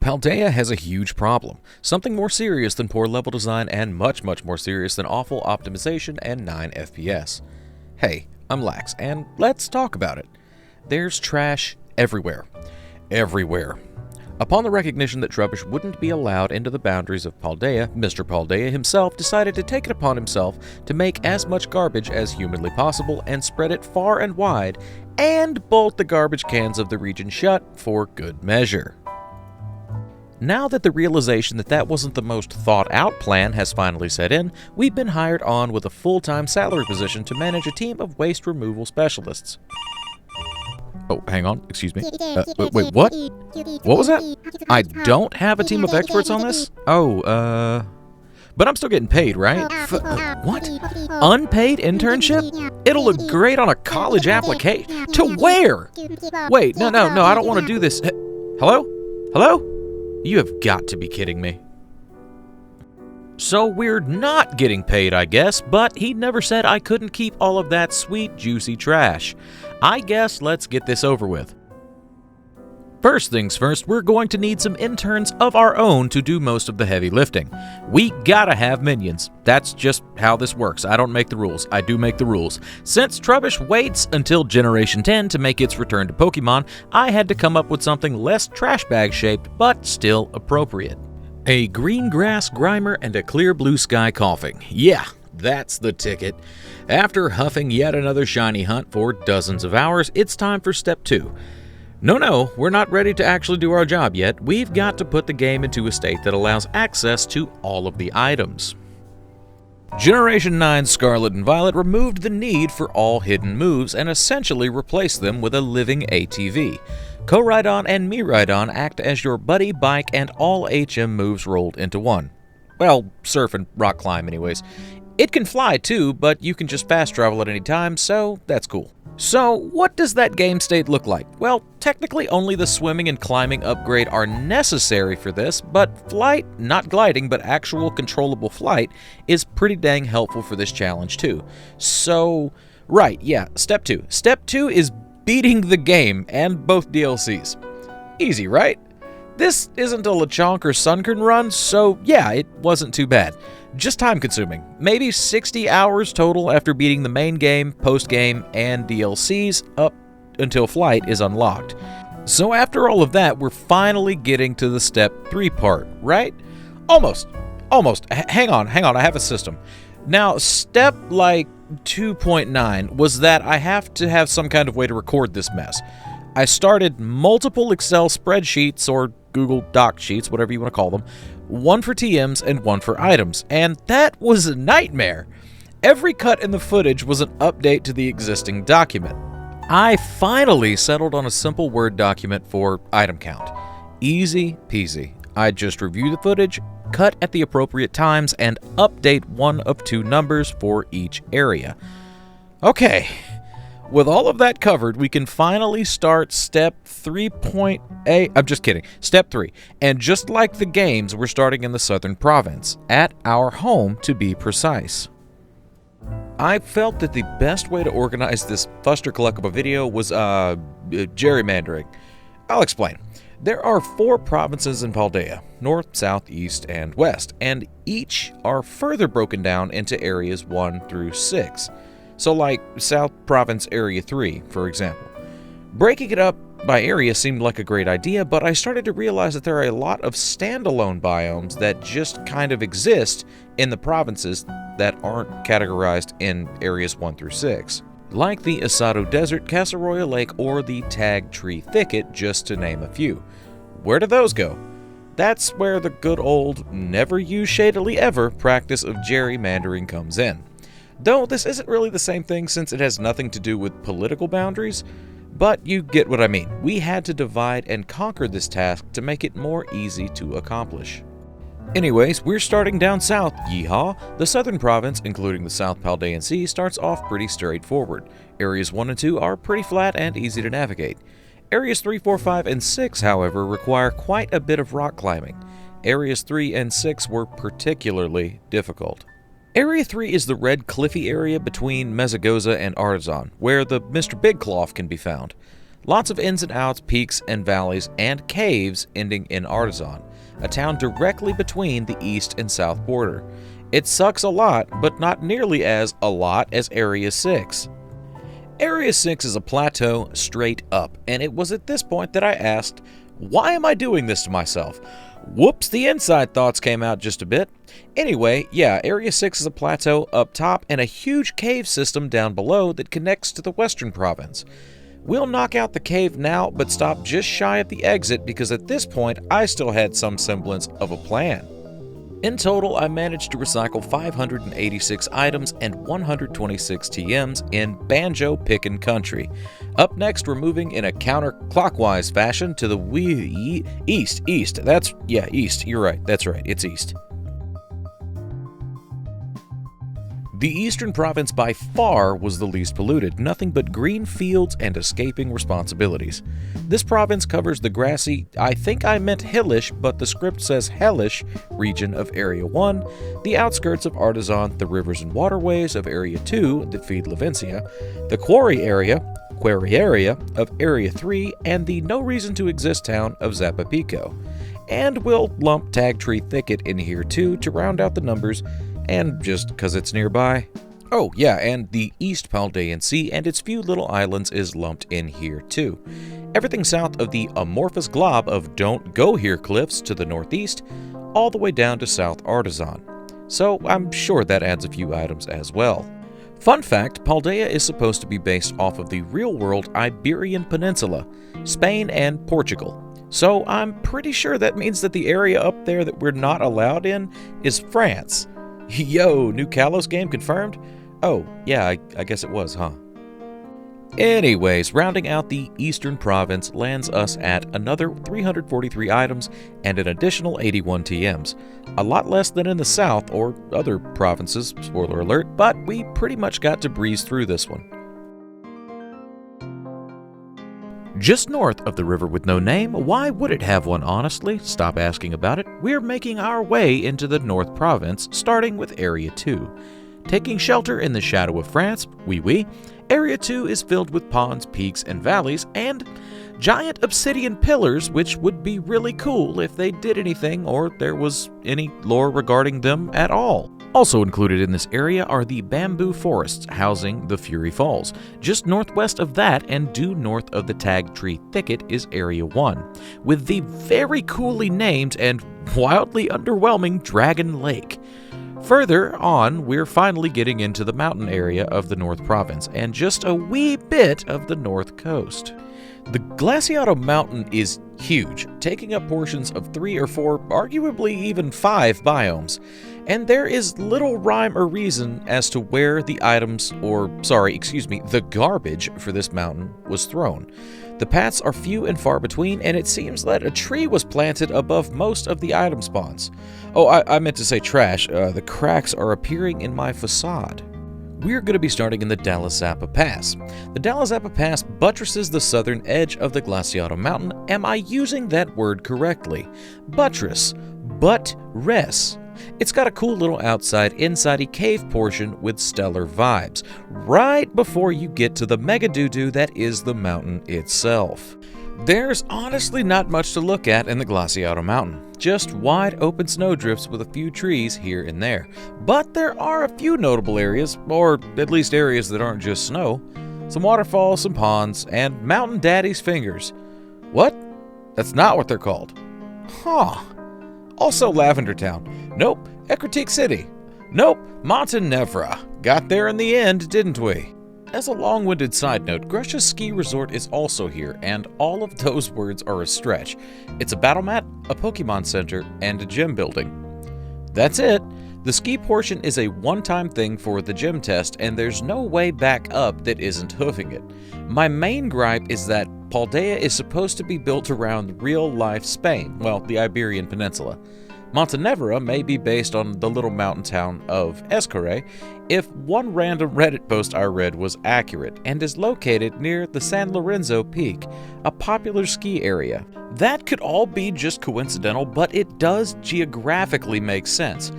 Paldea has a huge problem, something more serious than poor level design and much more serious than awful optimization and 9 FPS. Hey, I'm Lax, and let's talk about it. There's trash everywhere. Everywhere. Upon the recognition that Trubbish wouldn't be allowed into the boundaries of Paldea, Mr. Paldea himself decided to take it upon himself to make as much garbage as humanly possible and spread it far and wide, and bolt the garbage cans of the region shut for good measure. Now that the realization that wasn't the most thought-out plan has finally set in, we've been hired on with a full-time salary position to manage a team of waste removal specialists. Oh, hang on, excuse me. Wait, what? What was that? I don't have a team of experts on this? But I'm still getting paid, right? What? Unpaid internship? It'll look great on a college application. To where? Wait, no, I don't want to do this. Hello? Hello? You have got to be kidding me. So we're not getting paid, I guess, but he never said I couldn't keep all of that sweet, juicy trash. I guess let's get this over with. First things first, we're going to need some interns of our own to do most of the heavy lifting. We gotta have minions. That's just how this works. I don't make the rules. I do make the rules. Since Trubbish waits until Generation 10 to make its return to Pokemon, I had to come up with something less trash bag shaped, but still appropriate. A green grass Grimer and a clear blue sky Coughing. Yeah, that's the ticket. After huffing yet another shiny hunt for dozens of hours, it's time for Step 2. No, we're not ready to actually do our job yet. We've got to put the game into a state that allows access to all of the items. Generation 9 Scarlet and Violet removed the need for all hidden moves and essentially replaced them with a living ATV. Co-Ride-On and Me-Ride-On act as your buddy, bike, and all HM moves rolled into one. Well, surf and rock climb anyways. It can fly too, but you can just fast travel at any time, so that's cool. So, what does that game state look like? Well, technically only the swimming and climbing upgrade are necessary for this, but flight, not gliding, but actual controllable flight, is pretty dang helpful for this challenge too. So, right, yeah, Step 2. Step 2 is beating the game and both DLCs. Easy, right? This isn't a Lechonk or Sunkern run, so yeah, it wasn't too bad. Just time-consuming. Maybe 60 hours total after beating the main game, post-game, and DLCs up until flight is unlocked. So after all of that, we're finally getting to the Step 3 part, right? Almost. Hang on, I have a system. Now, Step, 2.9 was that I have to have some kind of way to record this mess. I started multiple Excel spreadsheets or Google Doc sheets, whatever you want to call them, one for TMs and one for items, and that was a nightmare. Every cut in the footage was an update to the existing document. I finally settled on a simple Word document for item count. Easy peasy. I just review the footage, cut at the appropriate times, and update one of two numbers for each area. Okay. With all of that covered, we can finally start Step 3.8. I'm just kidding. Step 3. And just like the games, we're starting in the Southern Province, at our home to be precise. I felt that the best way to organize this fuster-cluck of a video was, gerrymandering. I'll explain. There are 4 provinces in Paldea, north, south, east, and west, and each are further broken down into areas 1 through 6. So like South Province Area 3, for example. Breaking it up by area seemed like a great idea, but I started to realize that there are a lot of standalone biomes that just kind of exist in the provinces that aren't categorized in areas 1 through 6. Like the Asado Desert, Casaroya Lake, or the Tag Tree Thicket, just to name a few. Where do those go? That's where the good old never use shadily ever practice of gerrymandering comes in. Though this isn't really the same thing since it has nothing to do with political boundaries, but you get what I mean. We had to divide and conquer this task to make it more easy to accomplish. Anyways, we're starting down south, yeehaw. The southern province, including the South Paldean Sea, starts off pretty straightforward. Areas 1 and 2 are pretty flat and easy to navigate. Areas 3, 4, 5, and 6, however, require quite a bit of rock climbing. Areas 3 and 6 were particularly difficult. Area 3 is the red cliffy area between Mesagoza and Artisan, where the Mr. Big Cloth can be found. Lots of ins and outs, peaks and valleys, and caves ending in Artisan, a town directly between the east and south border. It sucks a lot, but not nearly as a lot as Area 6. Area 6 is a plateau straight up, and it was at this point that I asked, why am I doing this to myself? Whoops, the inside thoughts came out just a bit. Anyway, yeah, Area 6 is a plateau up top and a huge cave system down below that connects to the western province. We'll knock out the cave now, but stop just shy of the exit because at this point I still had some semblance of a plan. In total, I managed to recycle 586 items and 126 TMs in Banjo Pickin' Country. Up next, we're moving in a counterclockwise fashion to the east. East. You're right. That's right. It's east. The eastern province by far was the least polluted, nothing but green fields and escaping responsibilities. This province covers the grassy, I think I meant hillish, but the script says hellish, region of Area 1, the outskirts of Artisan, the rivers and waterways of Area 2 that feed Levencia, the quarry area of Area 3, and the no reason to exist town of Zapapico. And we'll lump Tag Tree Thicket in here too to round out the numbers, and just because it's nearby. Oh yeah, and the East Paldean Sea and its few little islands is lumped in here too. Everything south of the amorphous glob of Don't Go Here cliffs to the northeast, all the way down to South Artisan. So I'm sure that adds a few items as well. Fun fact, Paldea is supposed to be based off of the real-world Iberian Peninsula, Spain and Portugal. So I'm pretty sure that means that the area up there that we're not allowed in is France. Yo, new Kalos game confirmed? Oh, yeah, I guess it was, huh? Anyways, rounding out the eastern province lands us at another 343 items and an additional 81 TMs. A lot less than in the south or other provinces, spoiler alert, but we pretty much got to breeze through this one. Just north of the river with no name, why would it have one honestly? Stop asking about it. We're making our way into the North Province, starting with Area 2. Taking shelter in the shadow of France, Area 2 is filled with ponds, peaks, and valleys, and giant obsidian pillars, which would be really cool if they did anything or there was any lore regarding them at all. Also included in this area are the bamboo forests housing the Fury Falls. Just northwest of that and due north of the Tag Tree Thicket is Area 1, with the very coolly named and wildly underwhelming Dragon Lake. Further on, we're finally getting into the mountain area of the North Province and just a wee bit of the North Coast. The Glaciato Mountain is huge, taking up portions of 3 or 4, arguably even 5 biomes, and there is little rhyme or reason as to where the the garbage for this mountain was thrown. The paths are few and far between, and it seems that a tree was planted above most of the item spawns. Oh, I meant to say trash. The cracks are appearing in my facade. We're going to be starting in the Dalazapa Pass. The Dalazapa Pass buttresses the southern edge of the Glaciato Mountain. Am I using that word correctly? Buttress. Buttress. It's got a cool little outside-inside-y cave portion with stellar vibes, right before you get to the mega doo-doo that is the mountain itself. There's honestly not much to look at in the Glaciato Mountain, just wide open snowdrifts with a few trees here and there. But there are a few notable areas, or at least areas that aren't just snow. Some waterfalls, some ponds, and Mountain Daddy's fingers. What? That's not what they're called. Huh. Also Lavender Town. Nope. Ekritik City. Nope. Montenevra. Got there in the end, didn't we? As a long-winded side note, Grusha's ski resort is also here, and all of those words are a stretch. It's a battle mat, a Pokemon Center, and a gym building. That's it. The ski portion is a one-time thing for the gym test, and there's no way back up that isn't hoofing it. My main gripe is that Paldea is supposed to be built around real-life Spain, well, the Iberian Peninsula. Montenevra may be based on the little mountain town of Escore if one random Reddit post I read was accurate, and is located near the San Lorenzo Peak, a popular ski area. That could all be just coincidental, but it does geographically make sense.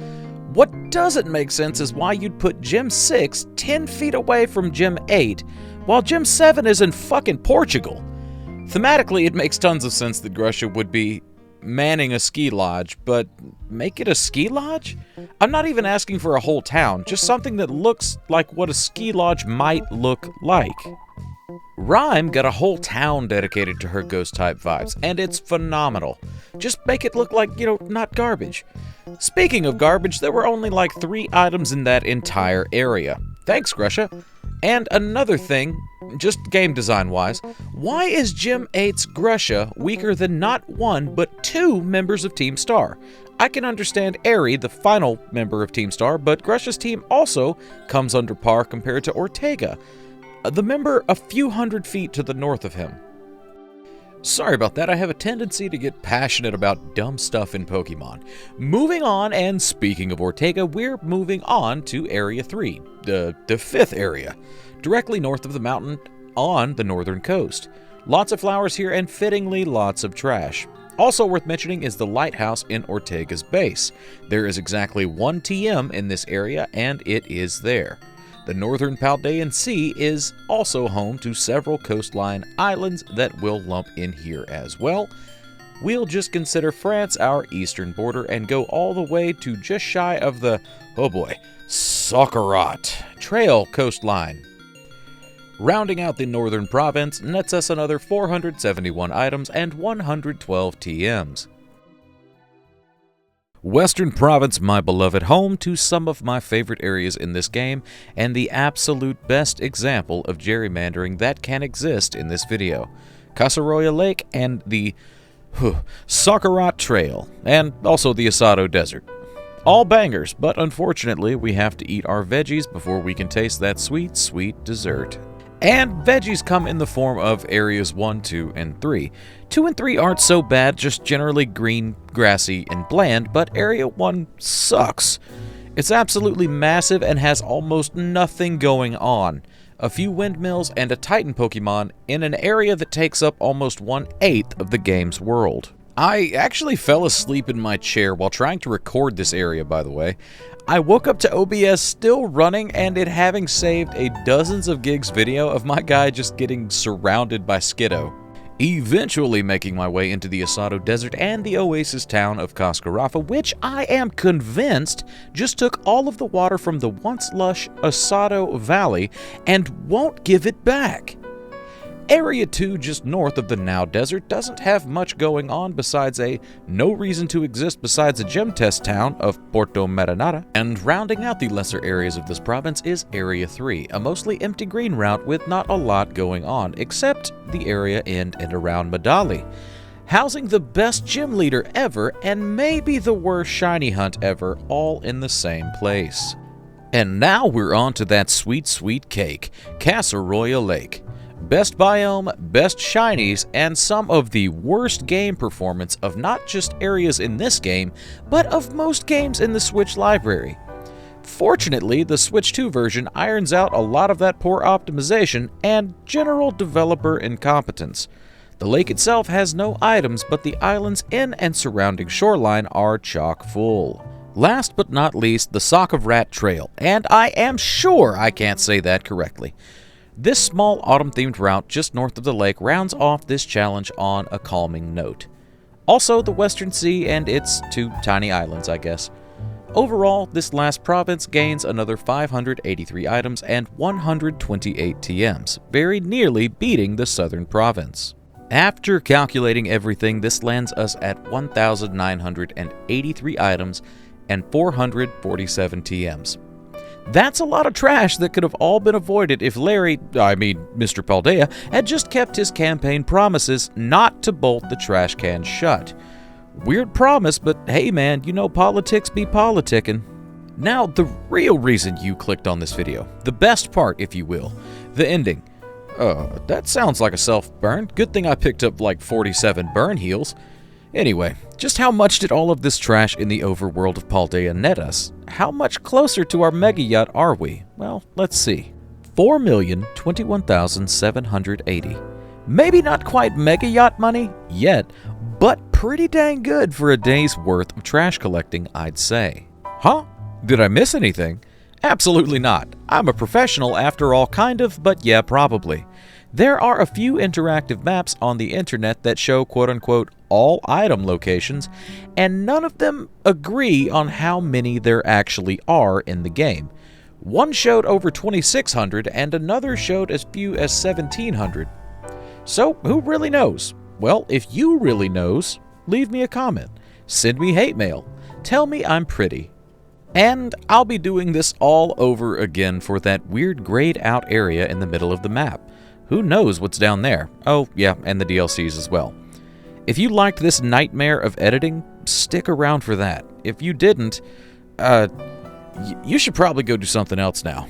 What doesn't make sense is why you'd put Gym 6 10 feet away from Gym 8, while Gym 7 is in fucking Portugal. Thematically, it makes tons of sense that Grusha would be manning a ski lodge, but make it a ski lodge? I'm not even asking for a whole town, just something that looks like what a ski lodge might look like. Rhyme got a whole town dedicated to her ghost-type vibes, and it's phenomenal. Just make it look like, not garbage. Speaking of garbage, there were only like 3 items in that entire area. Thanks, Grusha. And another thing, just game design-wise, why is Gem 8's Grusha weaker than not 1 but 2 members of Team Star? I can understand Aerie, the final member of Team Star, but Grusha's team also comes under par compared to Ortega, the member a few hundred feet to the north of him. Sorry about that, I have a tendency to get passionate about dumb stuff in Pokemon. Moving on, and speaking of Ortega, we're moving on to Area 3, the 5th area, directly north of the mountain on the northern coast. Lots of flowers here and fittingly lots of trash. Also worth mentioning is the lighthouse in Ortega's base. There is exactly 1 TM in this area, and it is there. The northern Paldean Sea is also home to several coastline islands that we'll lump in here as well. We'll just consider France our eastern border and go all the way to just shy of the, Sakharat Trail coastline. Rounding out the northern province nets us another 471 items and 112 TMs. Western Province, my beloved, home to some of my favorite areas in this game, and the absolute best example of gerrymandering that can exist in this video. Casaroya Lake and the Sakharat Trail, and also the Asado Desert. All bangers, but unfortunately we have to eat our veggies before we can taste that sweet, sweet dessert. And veggies come in the form of areas 1, 2, and 3. 2 and 3 aren't so bad, just generally green, grassy, and bland, but Area 1 sucks. It's absolutely massive and has almost nothing going on. A few windmills and a Titan Pokemon in an area that takes up almost 1/8 of the game's world. I actually fell asleep in my chair while trying to record this area, by the way. I woke up to OBS still running and it having saved a dozens of gigs video of my guy just getting surrounded by Skiddo. Eventually making my way into the Asado Desert and the oasis town of Cascarafa, which I am convinced just took all of the water from the once lush Asado Valley and won't give it back. Area 2, just north of the now desert, doesn't have much going on besides a no reason to exist besides a gem test town of Porto Marinara. And rounding out the lesser areas of this province is Area 3, a mostly empty green route with not a lot going on, except the area in and around Medali, housing the best gym leader ever and maybe the worst shiny hunt ever, all in the same place. And now we're on to that sweet, sweet cake, Casaroya Lake. Best biome, best shinies, and some of the worst game performance of not just areas in this game, but of most games in the Switch library. Fortunately, the Switch 2 version irons out a lot of that poor optimization and general developer incompetence. The lake itself has no items, but the islands in and surrounding shoreline are chock full. Last but not least, the Sakharat Trail, and I am sure I can't say that correctly. This small autumn-themed route just north of the lake rounds off this challenge on a calming note. Also, the Western Sea and its 2 tiny islands, I guess. Overall, this last province gains another 583 items and 128 TMs, very nearly beating the southern province. After calculating everything, this lands us at 1,983 items and 447 TMs. That's a lot of trash that could have all been avoided if Mr. Paldea, had just kept his campaign promises not to bolt the trash can shut. Weird promise, but hey man, politics be politicking. Now, the real reason you clicked on this video, the best part, if you will, the ending. That sounds like a self-burn. Good thing I picked up like 47 burn heals. Anyway, just how much did all of this trash in the overworld of Paldea net us? How much closer to our mega yacht are we? Well, let's see. 4,021,780. Maybe not quite mega yacht money yet, but pretty dang good for a day's worth of trash collecting, I'd say. Huh? Did I miss anything? Absolutely not. I'm a professional after all, kind of, but yeah, probably. There are a few interactive maps on the internet that show quote-unquote all item locations, and none of them agree on how many there actually are in the game. One showed over 2,600 and another showed as few as 1,700. So who really knows? Well, if you really knows, leave me a comment, send me hate mail, tell me I'm pretty. And I'll be doing this all over again for that weird grayed out area in the middle of the map. Who knows what's down there? Oh, yeah, and the DLCs as well. If you liked this nightmare of editing, stick around for that. If you didn't, you should probably go do something else now.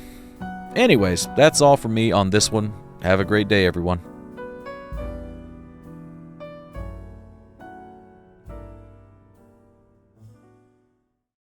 Anyways, that's all from me on this one. Have a great day, everyone.